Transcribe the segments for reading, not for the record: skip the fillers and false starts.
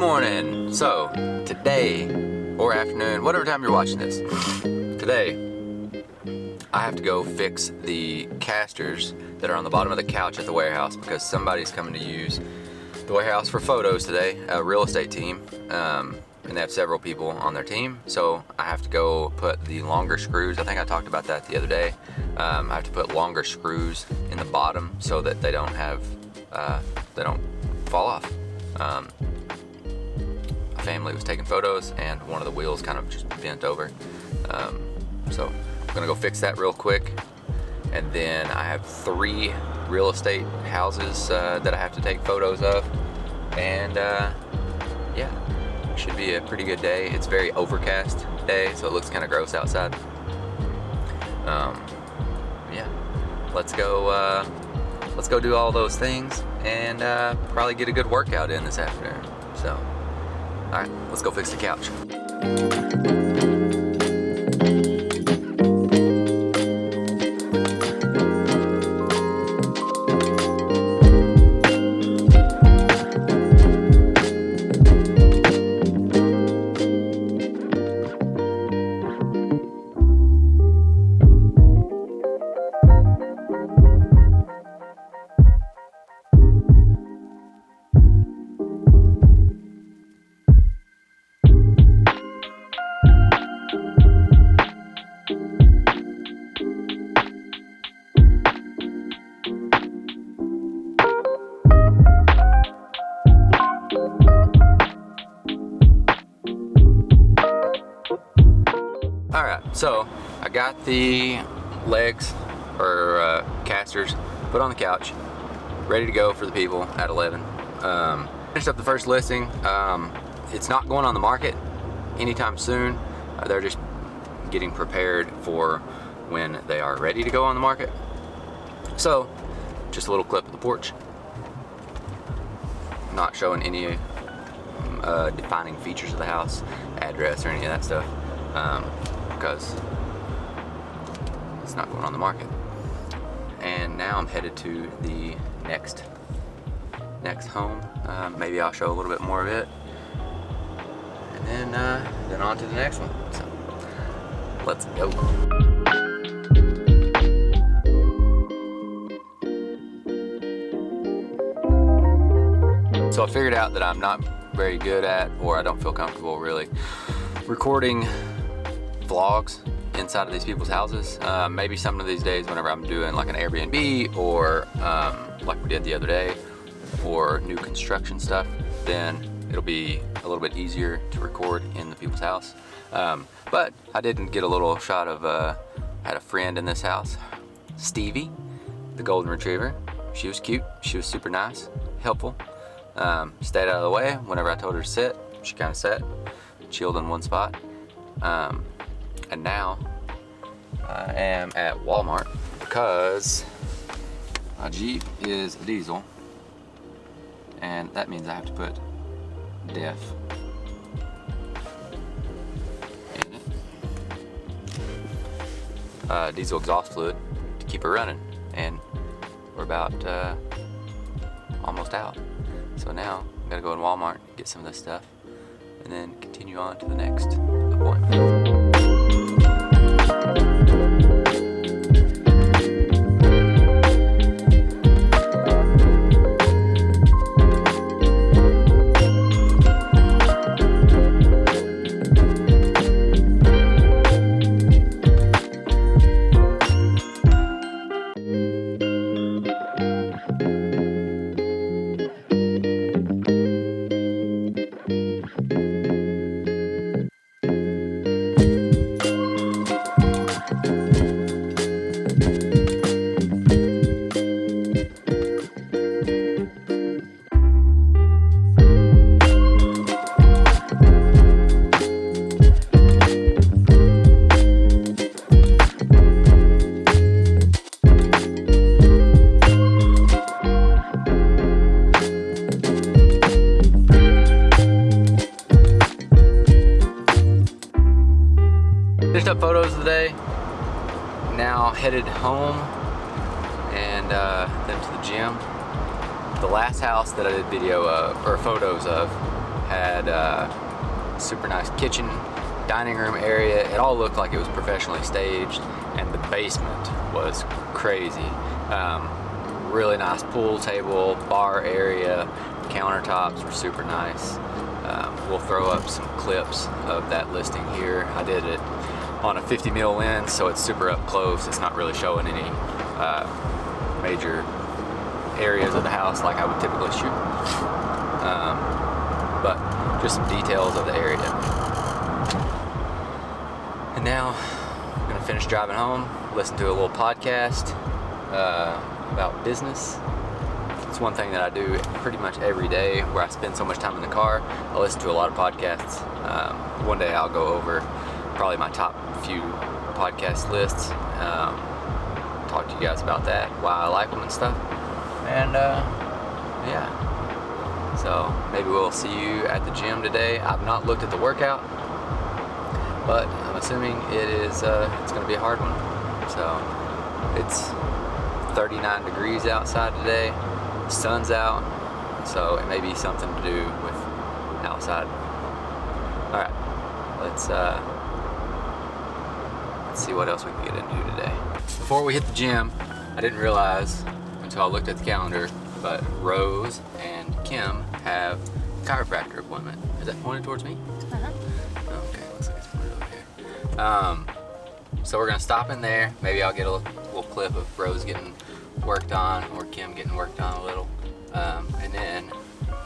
morning. So today, or afternoon, whatever time you're watching this, today I have to go fix the casters that are on the bottom of the couch at the warehouse because somebody's coming to use the warehouse for photos today, a real estate team, and they have several people on their team. So I have to go put the longer screws. I think I talked about that the other day. I have to put longer screws in the bottom so that they don't fall off. My family was taking photos and one of the wheels kind of just bent over. So I'm gonna go fix that real quick. And then I have 3 real estate houses that I have to take photos of. And yeah, should be a pretty good day. It's very overcast day, so it looks kind of gross outside. Yeah, let's go do all those things and probably get a good workout in this afternoon. So, all right, let's go fix the couch. Alright, so I got the legs or casters put on the couch, ready to go for the people at 11. Finished up the first listing. It's not going on the market anytime soon. They're just getting prepared for when they are ready to go on the market. So, just a little clip of the porch. Not showing any defining features of the house, address or any of that stuff. Because it's not going on the market. And now I'm headed to the next home. Maybe I'll show a little bit more of it, and then on to the next one. So let's go. So I figured out that I'm not very good at, or I don't feel comfortable really, recording vlogs inside of these people's houses. Maybe some of these days whenever I'm doing like an Airbnb or like we did the other day, or new construction stuff, then it'll be a little bit easier to record in the people's house. But I didn't get a little shot of, I had a friend in this house, Stevie, the golden retriever. She was cute, she was super nice, helpful. Stayed out of the way whenever I told her to sit. She kind of sat, chilled in one spot. And now I am at Walmart because my Jeep is a diesel, and that means I have to put DEF in it. Diesel exhaust fluid to keep it running, and we're about almost out. So now I'm gonna go in Walmart, get some of this stuff, and then continue on to the next appointment. Finished up photos today. Now headed home and then to the gym. The last house that I did video of, or photos of, had a super nice kitchen, dining room area. It all looked like it was professionally staged, and the basement was crazy. Really nice pool table, bar area, countertops were super nice. We'll throw up some clips of that listing here. I did it on a 50mm lens, so it's super up close. It's not really showing any major areas of the house like I would typically shoot, but just some details of the area. And now I'm gonna finish driving home, listen to a little podcast about business. It's one thing that I do pretty much every day, where I spend so much time in the car. I listen to a lot of podcasts. One day I'll go over probably my top few podcast lists, talk to you guys about that, why I like them and stuff. And yeah, so maybe we'll see you at the gym today. I've not looked at the workout, but I'm assuming it's going to be a hard one. So it's 39 degrees outside today. The sun's out, so it may be something to do with outside. All right, let's see what else we can get into today. Before we hit the gym, I didn't realize until I looked at the calendar, but Rose and Kim have a chiropractor appointment. Is that pointed towards me? Okay, looks like it's pointed over here. So we're gonna stop in there. Maybe I'll get a little clip of Rose getting worked on, or Kim getting worked on a little. And then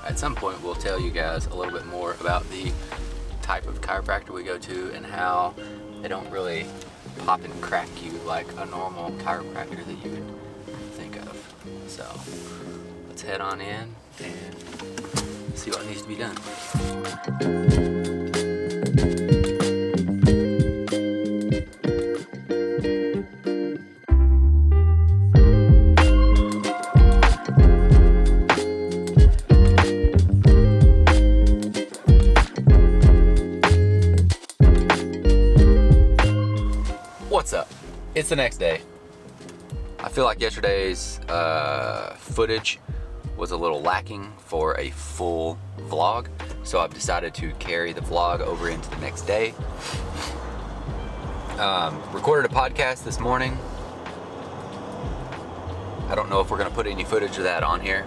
at some point we'll tell you guys a little bit more about the type of chiropractor we go to and how they don't really pop and crack you like a normal chiropractor that you would think of. So let's head on in and see what needs to be done. What's up? It's the next day. I feel like yesterday's footage was a little lacking for a full vlog, so I've decided to carry the vlog over into the next day. Recorded a podcast this morning. I don't know if we're going to put any footage of that on here,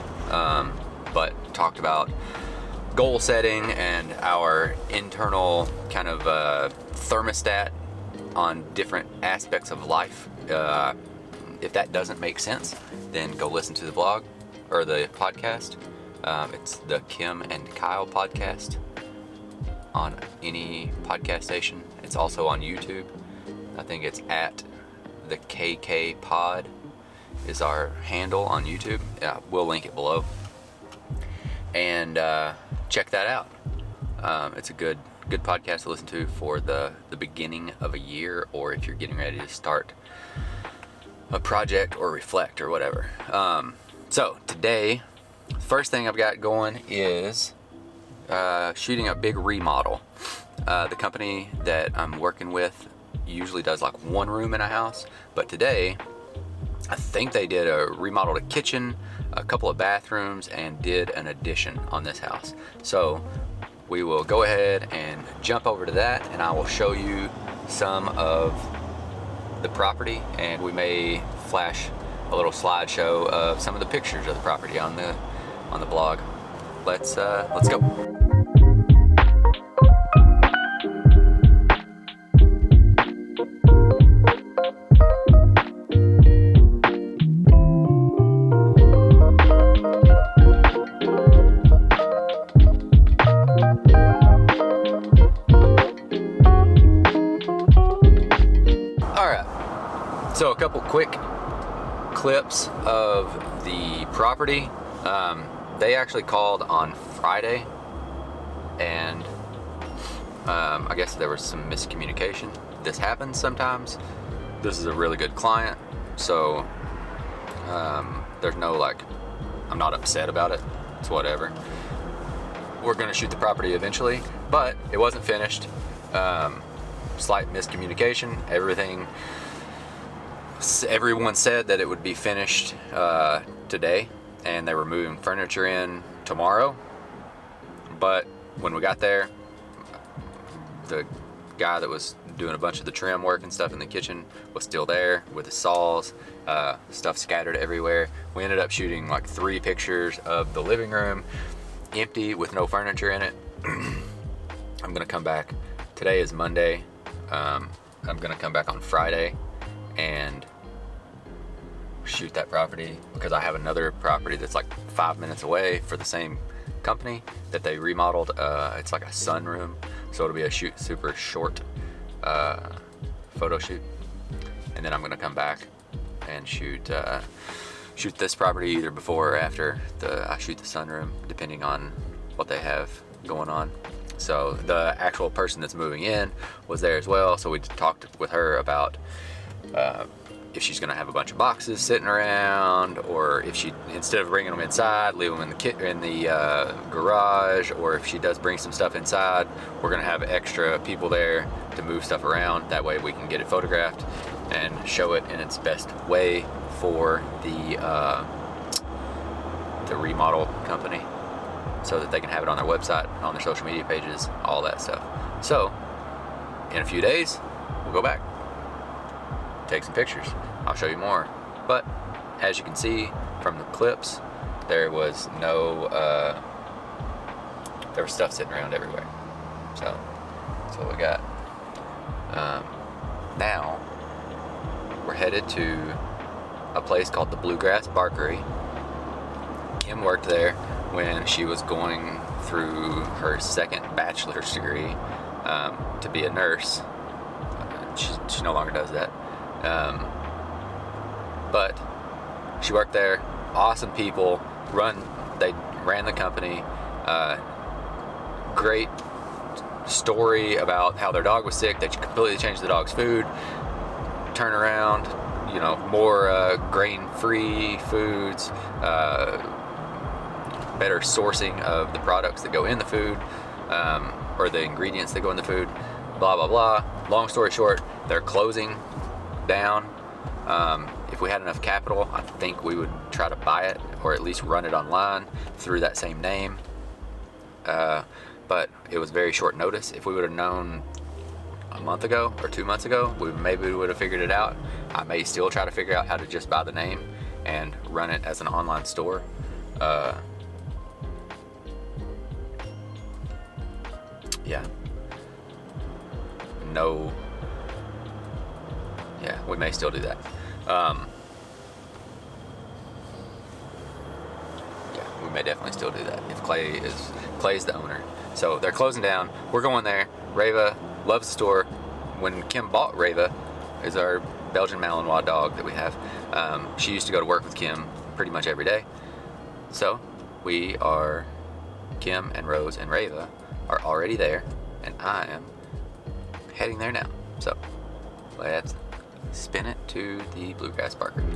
but talked about goal setting and our internal kind of thermostat on different aspects of life. If that doesn't make sense, then go listen to the vlog or the podcast. It's the Kim and Kyle podcast on any podcast station. It's also on YouTube. I think it's at the KK Pod is our handle on YouTube. Yeah, we'll link it below. And check that out. It's a good podcast to listen to for the beginning of a year, or if you're getting ready to start a project or reflect or whatever. So today, the first thing I've got going is shooting a big remodel. The company that I'm working with usually does like one room in a house, but today I think they did remodeled a kitchen, a couple of bathrooms, and did an addition on this house. So we will go ahead and jump over to that, and I will show you some of the property, and we may flash a little slideshow of some of the pictures of the property on the blog. Let's go. So a couple quick clips of the property. They actually called on Friday, and I guess there was some miscommunication. This happens sometimes. This is a really good client, so there's no like, I'm not upset about it. It's whatever. We're gonna shoot the property eventually, but it wasn't finished. Slight miscommunication. Everyone said that it would be finished today, and they were moving furniture in tomorrow, but when we got there, the guy that was doing a bunch of the trim work and stuff in the kitchen was still there with the saws, stuff scattered everywhere. We ended up shooting like 3 pictures of the living room, empty with no furniture in it. I'm gonna come back. Today is Monday. I'm gonna come back on Friday and shoot that property, because I have another property that's like 5 minutes away for the same company that they remodeled. It's like a sunroom, so it'll be a super short photo shoot, and then I'm gonna come back and shoot this property either before or after I shoot the sunroom, depending on what they have going on. So the actual person that's moving in was there as well, so we talked with her about if she's gonna have a bunch of boxes sitting around, or if she, instead of bringing them inside, leave them in the garage, or if she does bring some stuff inside, we're gonna have extra people there to move stuff around. That way we can get it photographed and show it in its best way for the remodel company, so that they can have it on their website, on their social media pages, all that stuff. So in a few days, we'll go back, take some pictures. I'll show you more. But as you can see from the clips, there was no, there was stuff sitting around everywhere. So that's what we got. Now we're headed to a place called the Bluegrass Barkery. Kim worked there when she was going through her second bachelor's degree to be a nurse. She no longer does that. But she worked there. Awesome people. They ran the company. Great story about how their dog was sick. They completely changed the dog's food. Turn around, you know, more grain-free foods. Better sourcing of the products that go in the food, or the ingredients that go in the food, blah blah blah. Long story short, they're closing down. If we had enough capital, I think we would try to buy it, or at least run it online through that same name. But it was very short notice. If we would have known a month ago or 2 months ago, maybe we would have figured it out. I may still try to figure out how to just buy the name and run it as an online store. Yeah. No. Yeah, we may still do that. Yeah, we may definitely still do that if Clay's the owner. So they're closing down. We're going there. Reva loves the store. When Kim bought Reva, is our Belgian Malinois dog that we have. She used to go to work with Kim pretty much every day. So Kim and Rose and Reva are already there, and I am heading there now. So let's spin it to the Bluegrass Barkery.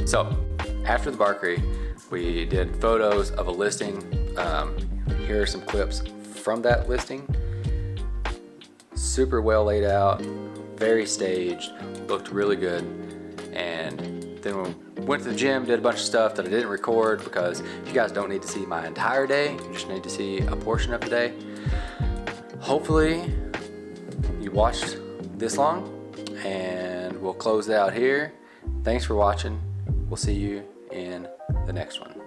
So after the Barkery, we did photos of a listing. Here are some clips from that listing. Super well laid out, very staged, looked really good. And then we went to the gym, did a bunch of stuff that I didn't record, because you guys don't need to see my entire day, you just need to see a portion of the day. Hopefully you watched this long, and we'll close it out here. Thanks for watching. We'll see you in the next one.